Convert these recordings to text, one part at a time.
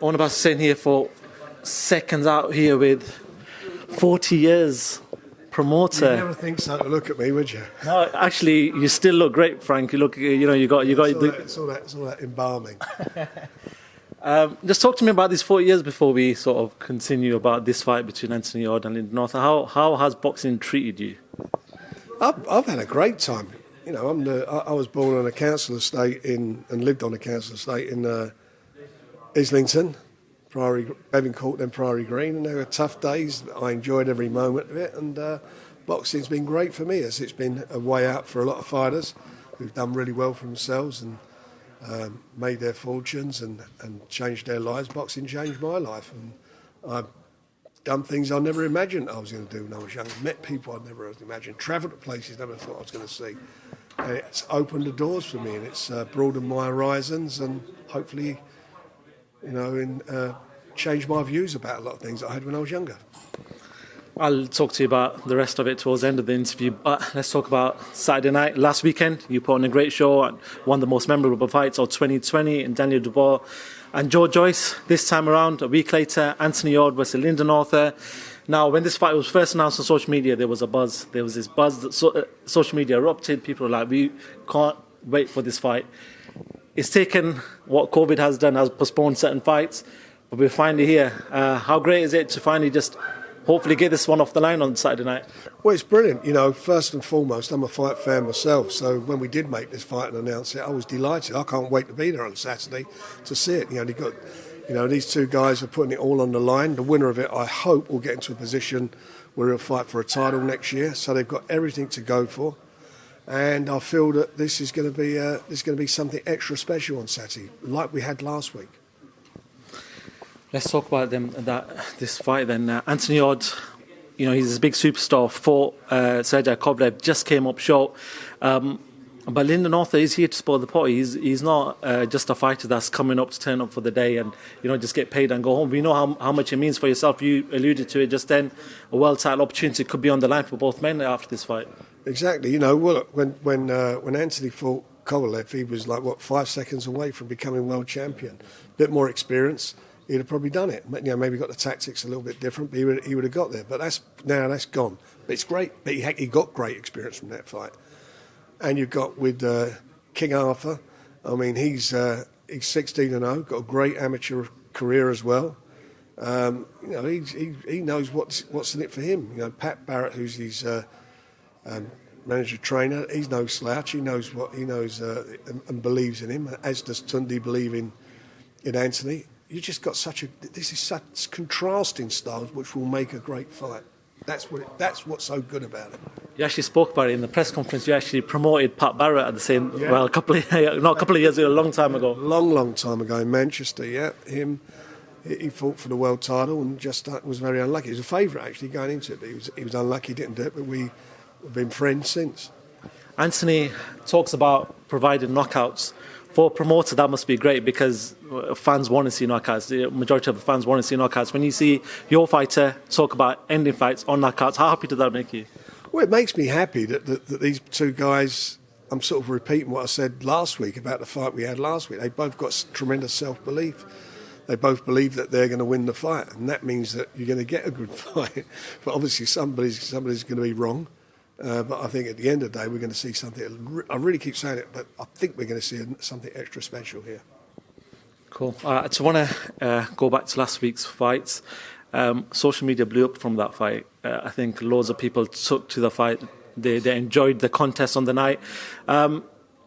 Oun Abbas Hussain here for Seconds Out here with 40 years promoter. You'd never think so to look at me, would you? No, actually, you still look great, Frank. You look, you got. It's all that embalming. Just talk to me about these 40 years before we sort of continue about this fight between Anthony Yarde and Lyndon Arthur. How has boxing treated you? I've had a great time. You know, I was born on a council estate and lived on a council estate in Islington, Bevan Court, then Priory Green, and they were tough days. I enjoyed every moment of it, and boxing's been great for me, as it's been a way out for a lot of fighters who've done really well for themselves and made their fortunes and changed their lives. Boxing changed my life, and I've done things I never imagined I was going to do when I was young. Met people I never imagined, travelled to places I never thought I was going to see. And it's opened the doors for me, and it's broadened my horizons, and hopefully, changed my views about a lot of things that I had when I was younger. I'll talk to you about the rest of it towards the end of the interview, but let's talk about Saturday night. Last weekend, you put on a great show and one of the most memorable fights of 2020 in Daniel Dubois and Joe Joyce. This time around, a week later, Anthony Yarde versus Lyndon Arthur. Now, when this fight was first announced on social media, there was a buzz. There was this buzz that social media erupted. People were like, we can't wait for this fight. It's taken what COVID has done, has postponed certain fights, but we're finally here. How great is it to finally just hopefully get this one off the line on Saturday night? Well, it's brilliant. You know, first and foremost, I'm a fight fan myself, so when we did make this fight and announce it, I was delighted. I can't wait to be there on Saturday to see it. These two guys are putting it all on the line. The winner of it, I hope, will get into a position where he'll fight for a title next year, so they've got everything to go for. And I feel that this is going to be something extra special on Saturday, like we had last week. Let's talk about this fight then. Anthony Yarde, he's a big superstar. Fought Sergey Kovalev, just came up short. But Lyndon Arthur is here to spoil the party. He's not just a fighter that's coming up to turn up for the day and just get paid and go home. We know how much it means for yourself. You alluded to it just then. A world title opportunity could be on the line for both men after this fight. Exactly. When Anthony fought Kovalev, he was 5 seconds away from becoming world champion. A bit more experience, he'd have probably done it. Maybe got the tactics a little bit different, but he would have got there. But that's gone. But it's great. But he got great experience from that fight. And you've got with King Arthur. I mean, he's 16-0, got a great amateur career as well. He knows what's in it for him. Pat Barrett, who's his manager trainer, he's no slouch. He knows and believes in him, as does Tundi believe in Anthony. You just got such contrasting styles, which will make a great fight. That's what's so good about it. You actually spoke about it in the press conference. You actually promoted Pat Barrett at the same, a couple of years ago, a long time ago. Long time ago in Manchester, yeah. He fought for the world title and just was very unlucky. He was a favourite actually going into it, but he was unlucky, didn't do it, but we've been friends since. Anthony talks about providing knockouts. For a promoter, that must be great because fans want to see knockouts. The majority of the fans want to see knockouts. When you see your fighter talk about ending fights on knockouts, how happy does that make you? Well, it makes me happy that these two guys, I'm sort of repeating what I said last week about the fight we had last week. They both got tremendous self-belief. They both believe that they're going to win the fight, and that means that you're going to get a good fight. But obviously somebody's going to be wrong. But I think at the end of the day, we're going to see something. I really keep saying it, but I think we're going to see something extra special here. Cool. I just want to go back to last week's fights. Social media blew up from that fight. I think loads of people took to the fight. They enjoyed the contest on the night.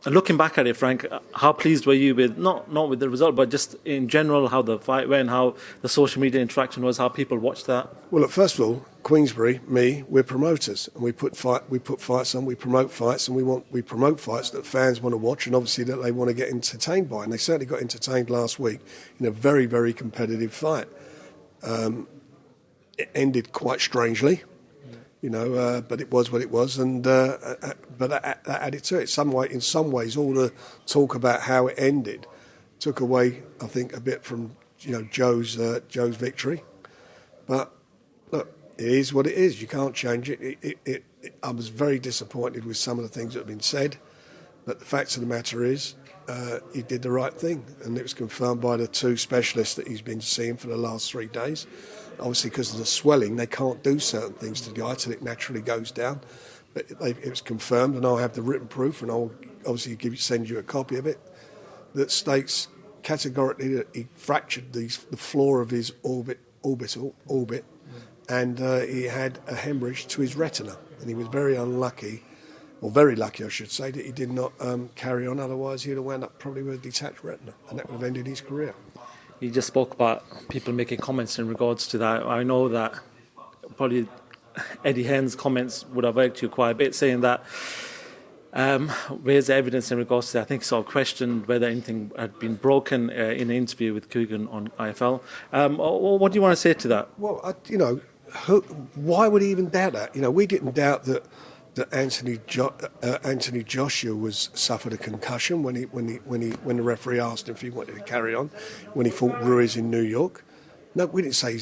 Looking back at it, Frank, how pleased were you with, not with the result, but just in general, how the fight went, how the social media interaction was, how people watched that? Well, look, first of all, Queensbury, we're promoters, and we put fights on, we promote fights, and we promote fights that fans want to watch, and obviously that they want to get entertained by, and they certainly got entertained last week in a very, very competitive fight. It ended quite strangely. But it was what it was, and but that added to it. In some ways, all the talk about how it ended took away, I think, a bit from Joe's victory. But look, it is what it is. You can't change it. I was very disappointed with some of the things that have been said. But the fact of the matter is, he did the right thing, and it was confirmed by the 2 specialists that he's been seeing for the last 3 days. Obviously, because of the swelling, they can't do certain things to the eye till it naturally goes down. But it was confirmed, and I'll have the written proof, and I'll obviously send you a copy of it, that states categorically that he fractured the floor of his orbit, and he had a hemorrhage to his retina, and he was very unlucky, or very lucky I should say, that he did not carry on, otherwise he'd have wound up probably with a detached retina, and that would have ended his career. You just spoke about people making comments in regards to that. I know that probably Eddie Hearn's comments would have irked you quite a bit, saying that where's the evidence in regards to that? I think he sort of questioned whether anything had been broken in an interview with Coogan on IFL. What do you want to say to that? Well, why would he even doubt that? We didn't doubt that Anthony Joshua suffered a concussion when the referee asked him if he wanted to carry on when he fought Ruiz in New York. No, we didn't say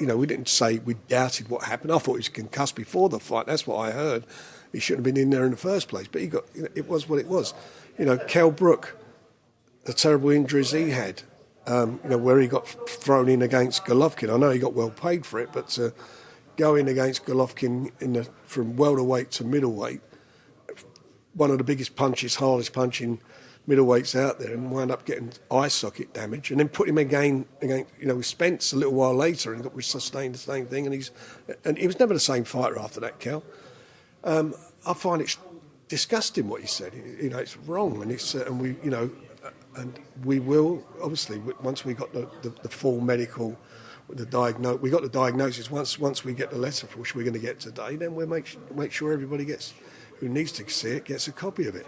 we didn't say we doubted what happened. I thought he was concussed before the fight. That's what I heard. He shouldn't have been in there in the first place. But it was what it was. Kell Brook, the terrible injuries he had, where he got thrown in against Golovkin. I know he got well paid for it, but going against Golovkin from welterweight to middleweight, one of the biggest punches, hardest punching middleweights out there, and wound up getting eye socket damage, and then put him again with Spence a little while later, and sustained the same thing, and he was never the same fighter after that, Cal. I find it disgusting what he said. It's wrong, and we will obviously, once we got the full medical. We got the diagnosis. Once we get the letter, which we're going to get today, then we'll make sure everybody who needs to see it gets a copy of it.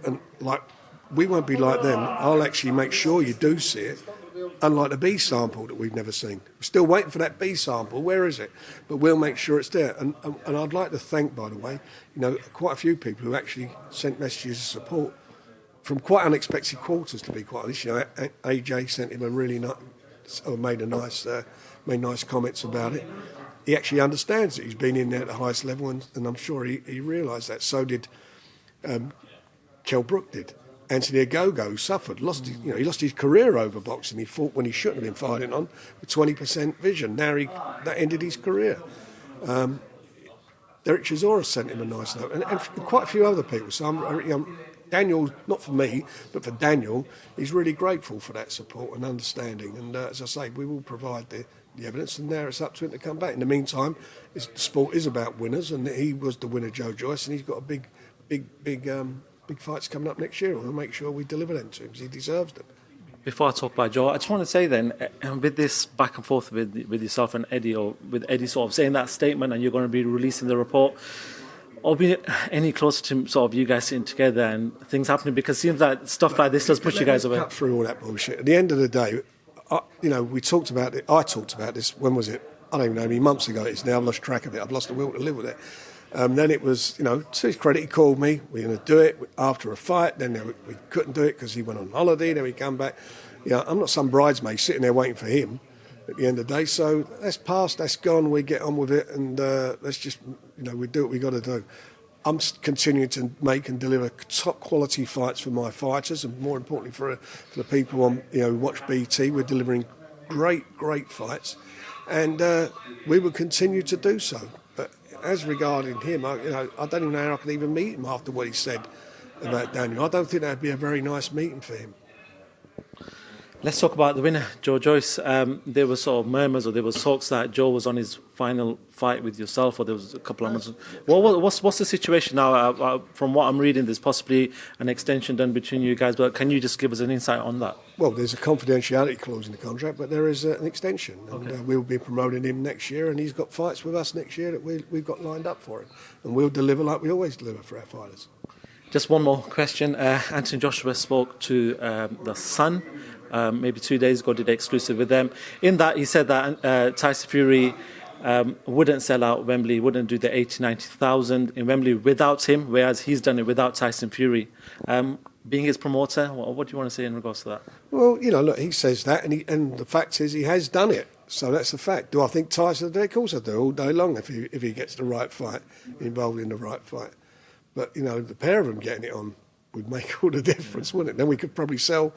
And we won't be like them. I'll actually make sure you do see it. Unlike the B sample that we've never seen, we're still waiting for that B sample. Where is it? But we'll make sure it's there. And I'd like to thank, by the way, quite a few people who actually sent messages of support from quite unexpected quarters. To be quite honest, AJ sent him a really nice. Made nice comments about it. He actually understands it. He's been in there at the highest level, and I'm sure he realised that. So did Kell Brook did. Anthony Yarde suffered, he lost his career over boxing. He fought when he shouldn't have been fighting on with 20% vision. Now that ended his career. Derek Chisora sent him a nice note, and quite a few other people. So Daniel, not for me, but for Daniel, he's really grateful for that support and understanding. And as I say, we will provide the evidence, and now it's up to him to come back. In the meantime, the sport is about winners, and he was the winner, Joe Joyce, and he's got a big fights coming up next year. We'll make sure we deliver them to him because he deserves them. Before I talk about Joe, I just want to say then, with this back and forth with yourself and Eddie, or with Eddie sort of saying that statement, and you're going to be releasing the report. Or be any closer to sort of you guys sitting together and things happening, because it seems like stuff like this does push you guys away. Cut through all that bullshit. At the end of the day, we talked about it. I talked about this. When was it? I don't even know how many months ago it is now. I've lost track of it. I've lost the will to live with it. Then it was, to his credit, he called me. We're going to do it after a fight. Then we couldn't do it because he went on holiday. Then we come back. I'm not some bridesmaid sitting there waiting for him at the end of the day. So that's past, that's gone. We get on with it, and let's just, we do what we got to do. I'm continuing to make and deliver top quality fights for my fighters, and more importantly for the people on who watch BT. We're delivering great fights, and we will continue to do so. But as regarding him, I don't even know how I can even meet him after what he said about Daniel. I don't think that'd be a very nice meeting for him. Let's talk about the winner, Joe Joyce. There were sort of murmurs, or there was talks that Joe was on his final fight with yourself, or there was a couple of months. What's the situation now? From what I'm reading, there's possibly an extension done between you guys, but can you just give us an insight on that? Well, there's a confidentiality clause in the contract, but there is an extension. Okay. And we'll be promoting him next year, and he's got fights with us next year that we've got lined up for him. And we'll deliver like we always deliver for our fighters. Just one more question. Anthony Joshua spoke to The Sun. Maybe 2 days ago, did an exclusive with them. In that, he said that Tyson Fury wouldn't sell out Wembley, wouldn't do the 80,000-90,000 in Wembley without him, whereas he's done it without Tyson Fury. Being his promoter, what do you want to say in regards to that? Well, look, he says that, and the fact is he has done it. So that's the fact. Do I think Tyson will do it? Of course I do, all day long, if he gets the right fight, involved in the right fight. But, the pair of them getting it on would make all the difference, wouldn't it? Then we could probably sell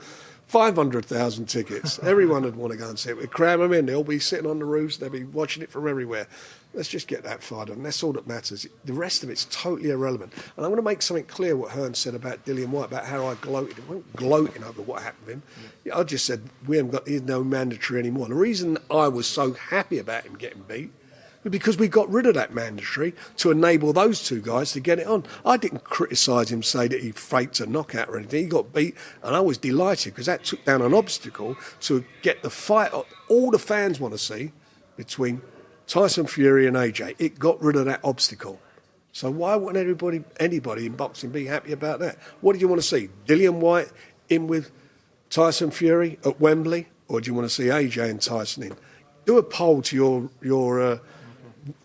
500,000 tickets. Everyone would want to go and see it. We'd cram them in. They'll be sitting on the roofs. They'll be watching it from everywhere. Let's just get that fight on. That's all that matters. The rest of it's totally irrelevant. And I want to make something clear what Hearn said about Dillian Whyte, about how I gloated. I wasn't gloating over what happened to him. Yeah. I just said, he's no mandatory anymore. The reason I was so happy about him getting beat was because we got rid of that mandatory to enable those two guys to get it on. I didn't criticise him, say that he faked a knockout or anything. He got beat, and I was delighted because that took down an obstacle to get the fight all the fans want to see between Tyson Fury and AJ. It got rid of that obstacle. So why wouldn't anybody in boxing be happy about that? What do you want to see? Dillian Whyte in with Tyson Fury at Wembley, or do you want to see AJ and Tyson in? Do a poll to your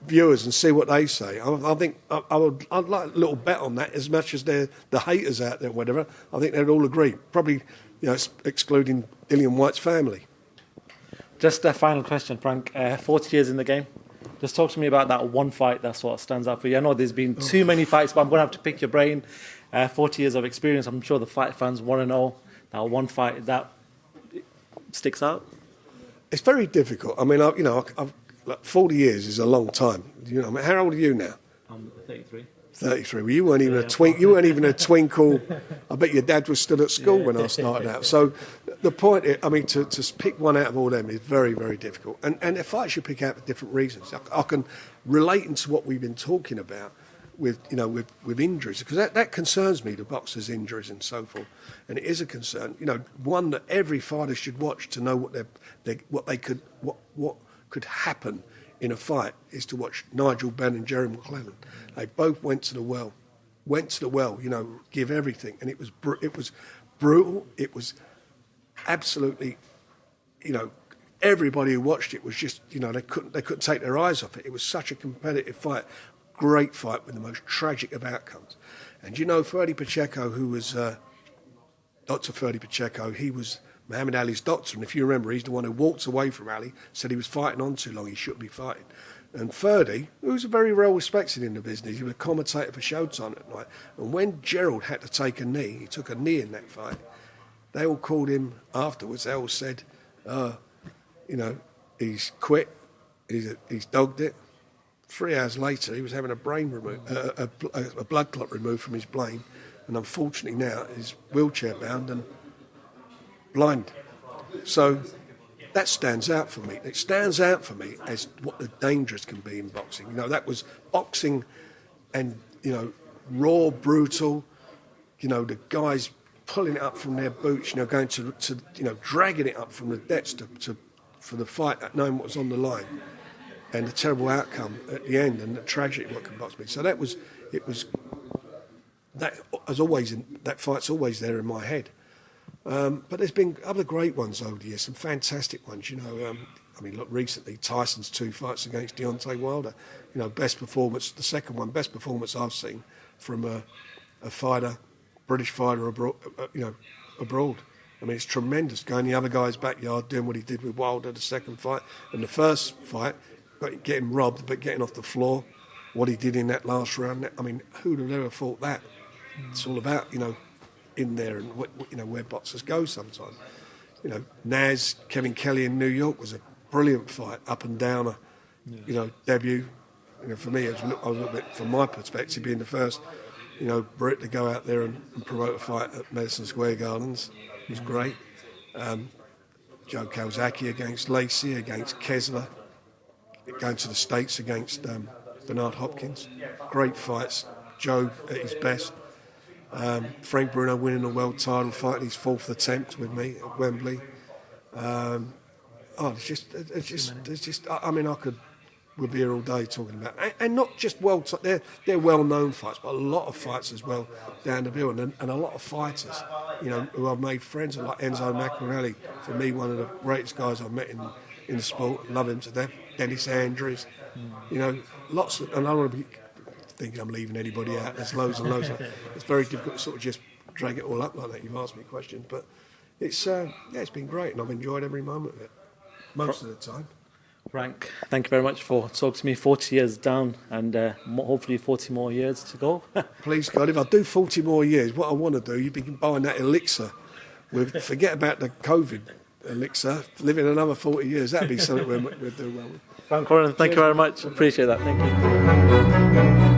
viewers and see what they say. I think I'd like a little bet on that. As much as they're the haters out there, whatever, I think they'd all agree. Probably, excluding Dillian Whyte's family. Just a final question, Frank. 40 years in the game. Just talk to me about that one fight that sort of stands out for you. I know there's been too many fights, but I'm going to have to pick your brain. 40 years of experience. I'm sure the fight fans want to know that one fight that sticks out. It's very difficult. I mean, I've 40 years is a long time. How old are you now? I'm 33. 33. Well, you weren't even a twink. You weren't even a twinkle. I bet your dad was still at school when I started out. So the point is, to pick one out of all them is very, very difficult. And the fights you pick out for different reasons. I can relate into what we've been talking about with injuries, because that concerns me, the boxers' injuries and so forth. And it is a concern. One that every fighter should watch to know what could happen in a fight is to watch Nigel Benn and Jerry McClellan. They both went to the well, give everything, and it was brutal. It was absolutely, everybody who watched it was just, they couldn't take their eyes off it. It was such a competitive fight, great fight with the most tragic of outcomes. And Ferdy Pacheco, who was Dr. Ferdy Pacheco, he was Muhammad Ali's doctor, and if you remember, he's the one who walked away from Ali, said he was fighting on too long, he shouldn't be fighting. And Ferdy, who was very well respected in the business, he was a commentator for Showtime at night, and when Gerald had to take a knee, he took a knee in that fight, they all called him afterwards, they all said, he's quit, he's dogged it. 3 hours later, he was having a blood clot removed from his brain, and unfortunately now he's wheelchair bound and blind. So that stands out for me. It stands out for me as what the dangers can be in boxing. That was boxing and, raw, brutal, the guys pulling it up from their boots, going to dragging it up from the depths for the fight, knowing what was on the line, and the terrible outcome at the end and the tragedy what can box be. So that fight's always there in my head. But there's been other great ones over the years, some fantastic ones. Look, recently Tyson's 2 fights against Deontay Wilder. Best performance, the second one, best performance I've seen from a fighter, British fighter abroad. It's tremendous. Going the other guy's backyard, doing what he did with Wilder the second fight, and the first fight, getting robbed but getting off the floor. What he did in that last round. Who'd have ever thought that? It's all about in there and where boxers go sometimes. Naz, Kevin Kelly in New York was a brilliant fight, up and down, debut. For me, I was a little bit, from my perspective, being the first, Brit to go out there and promote a fight at Madison Square Gardens. It was great. Joe Calzaghe against Lacey, against Kessler, going to the States against Bernard Hopkins. Great fights. Joe at his best. Frank Bruno winning the world title, fighting his 4th attempt with me at Wembley. We'll be here all day talking about it. And not just they're well-known fights, but a lot of fights as well down the bill, and a lot of fighters, who I've made friends with, like Enzo Maccarinelli, for me, one of the greatest guys I've met in the sport. Love him to death. Dennis Andrews, lots of, and I don't want to be thinking I'm leaving anybody out. There's loads and loads. It's very difficult to sort of just drag it all up like that. You've asked me questions, but it's been great, and I've enjoyed every moment of it, most of the time. Frank, thank you very much for talking to me. 40 years down and hopefully 40 more years to go. Please God, if I do 40 more years, what I want to do, you'd be buying that elixir. Forget about the COVID elixir. Living another 40 years, that'd be something we'll do well with. Frank Horan, thank you very much. Appreciate that. Thank you.